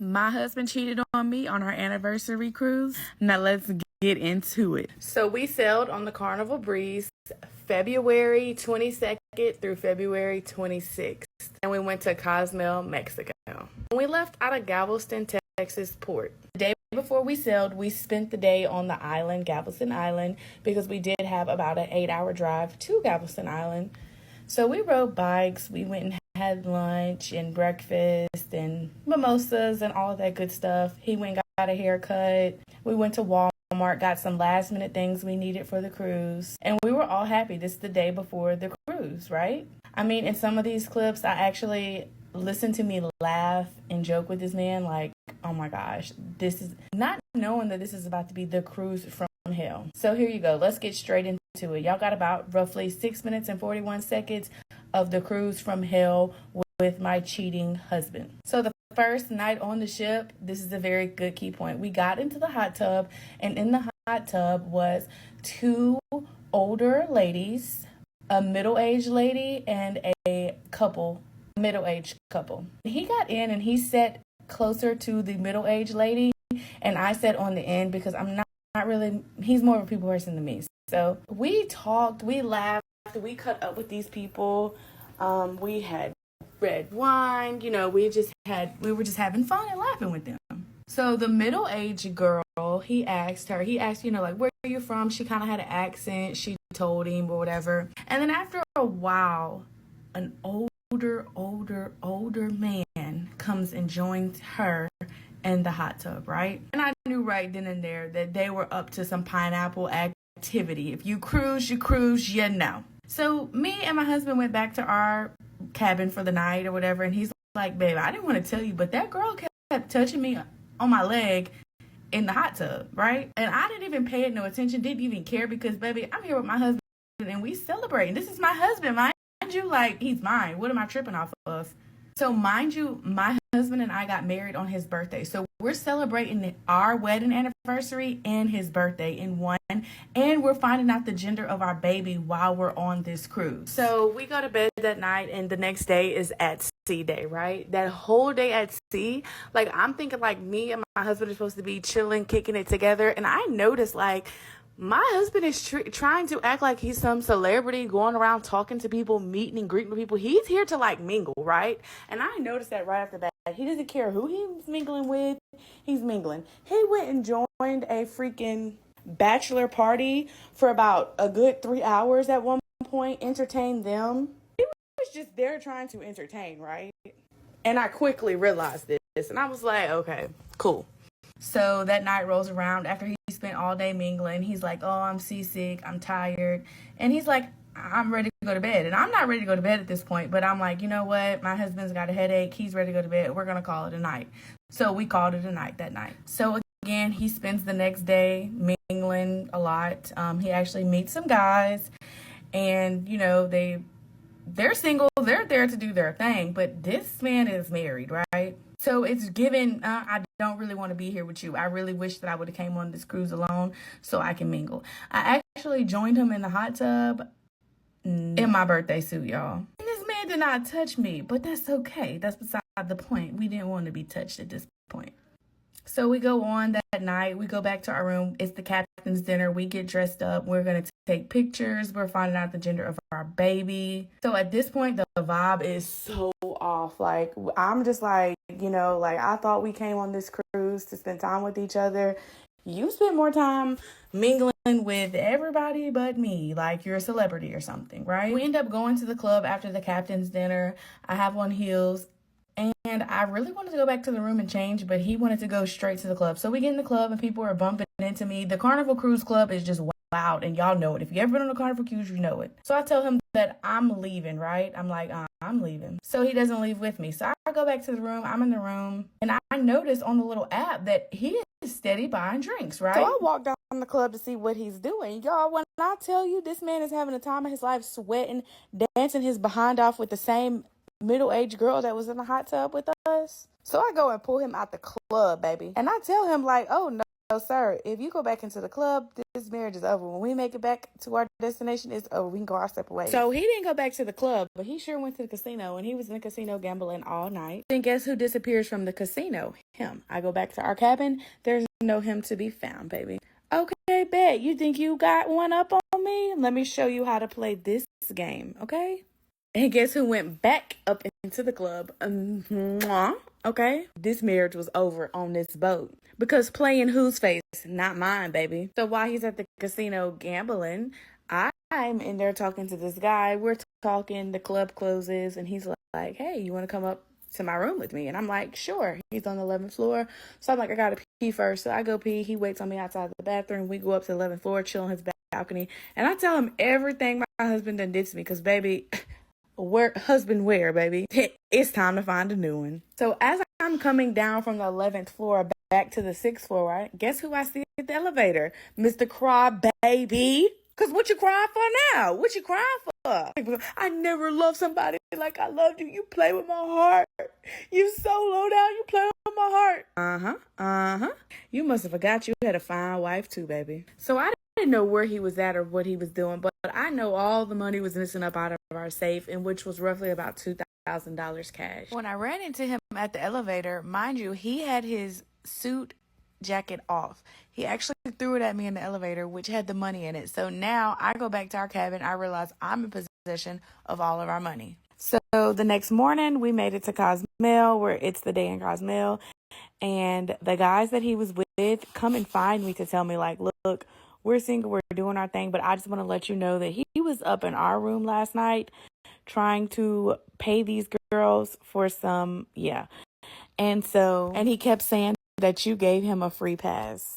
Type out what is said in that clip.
My husband cheated on me on our anniversary cruise. Now let's get into it. So we sailed on the Carnival Breeze February 22nd through February 26th. And we went to Cozumel, Mexico. We left out of Galveston, Texas port. The day before we sailed, we spent the day on the island, Galveston Island, because we did have about an 8-hour drive to Galveston Island. So we rode bikes, we went and had lunch and breakfast and mimosas and all of that good stuff. He went and got a haircut. We went to Walmart, got some last minute things we needed for the cruise. And we were all happy. This is the day before the cruise, right? I mean, in some of these clips, I actually listen to me laugh and joke with this man like, oh my gosh, this is not knowing that this is about to be the cruise from hell. So here you go. Let's get straight into it. Y'all got about roughly 6 minutes and 41 seconds of the cruise from hell with my cheating husband. So the first night on the ship, this is a very good key point. We got into the hot tub, and in the hot tub was 2 older ladies, a middle-aged lady, and a couple, middle-aged couple. He got in and he sat closer to the middle-aged lady, and I sat on the end because I'm not really, he's more of a people person than me. So we talked, we laughed, we cut up with these people. We had red wine, you know, we were just having fun and laughing with them. So the middle-aged girl, he asked, you know, like, where are you from? She kind of had an accent. She told him or whatever. And then after a while, an older man comes and joins her in the hot tub, right? And I knew right then and there that they were up to some pineapple activity. If you cruise, you know. So me and my husband went back to our cabin for the night or whatever, and he's like, babe, I didn't want to tell you, but that girl kept touching me on my leg in the hot tub, right? And I didn't even pay it no attention, didn't even care, because, baby, I'm here with my husband and we celebrating. This is my husband, mind you, like, he's mine. What am I tripping off of? So mind you, my husband and I got married on his birthday. So we're celebrating our wedding anniversary and his birthday in one. And we're finding out the gender of our baby while we're on this cruise. So we go to bed that night, and the next day is at sea day, right? That whole day at sea, like, I'm thinking like me and my husband are supposed to be chilling, kicking it together. And I noticed like my husband is trying to act like he's some celebrity, going around talking to people, meeting and greeting with people. He's here to like mingle, right? And I noticed that right off the bat. He doesn't care who he's mingling with. He's mingling. He went and joined a freaking bachelor party for about a good 3 hours at one point, entertained them. He was just there trying to entertain, right? And I quickly realized this, and I was like, okay, cool. So that night rolls around after he spent all day mingling. He's like, oh, I'm seasick, I'm tired. And he's like, I'm ready to go to bed. And I'm not ready to go to bed at this point, but I'm like, you know what? My husband's got a headache. He's ready to go to bed. We're going to call it a night. So we called it a night that night. So again, he spends the next day mingling a lot. He actually meets some guys, and, you know, they're single. They're there to do their thing. But this man is married, right? So it's given, I don't really want to be here with you. I really wish that I would have came on this cruise alone so I can mingle. I actually joined him in the hot tub in my birthday suit, y'all. And this man did not touch me, but that's okay. That's beside the point. We didn't want to be touched at this point. So we go on that night. We go back to our room. It's the captain's dinner. We get dressed up. We're going to take pictures. We're finding out the gender of our baby. So at this point, the vibe is so off. Like, I'm just like, you know, like, I thought we came on this cruise to spend time with each other. You spend more time mingling with everybody but me, like you're a celebrity or something, right? We end up going to the club after the captain's dinner. I have on heels. And I really wanted to go back to the room and change, but he wanted to go straight to the club. So we get in the club and people are bumping into me. The Carnival Cruise Club is just loud, and y'all know it. If you ever been on a Carnival Cruise, you know it. So I tell him that I'm leaving, right? I'm like, I'm leaving. So he doesn't leave with me. So I go back to the room. I'm in the room, and I notice on the little app that he is steady buying drinks, right? So I walk down the club to see what he's doing. Y'all, when I tell you this man is having a time of his life, sweating, dancing his behind off with the same middle-aged girl that was in the hot tub with us. So I go and pull him out the club, baby. And I tell him like, oh, sir, if you go back into the club, this marriage is over. When we make it back to our destination, it's over. We can go our separate ways. So he didn't go back to the club, but he sure went to the casino, and he was in the casino gambling all night. Then guess who disappears from the casino? Him. I go back to our cabin. There's no him to be found, baby. Okay, bet. You think you got one up on me? Let me show you how to play this game, okay? And guess who went back up into the club? Okay? This marriage was over on this boat. Because playing whose face? Not mine, baby. So while he's at the casino gambling, I'm in there talking to this guy. We're talking, the club closes, and he's like, hey, you want to come up to my room with me? And I'm like, sure. He's on the 11th floor. So I'm like, I got to pee first. So I go pee. He waits on me outside the bathroom. We go up to the 11th floor, chill on his balcony. And I tell him everything my husband done did to me. Because, baby, where, baby? It's time to find a new one. So as I'm coming down from the 11th floor back to the 6th floor, right? Guess who I see at the elevator? Mr. Cry Baby. Because what you crying for now? What you crying for? I never loved somebody like I loved you. You play with my heart. You so low down. You play with my heart. You must have forgot you had a fine wife too, baby. So I didn't know where he was at or what he was doing, but I know all the money was missing up out of our safe, and which was roughly about $2,000 cash. When I ran into him at the elevator, mind you, he had his suit jacket off. He actually threw it at me in the elevator, which had the money in it. So now I go back to our cabin. I realize I'm in possession of all of our money. So the next morning, we made it to Cozumel, where it's the day in Cozumel. And the guys that he was with come and find me to tell me, like, look, we're single, we're doing our thing, but I just want to let you know that he was up in our room last night trying to pay these girls for some, And he kept saying that you gave him a free pass.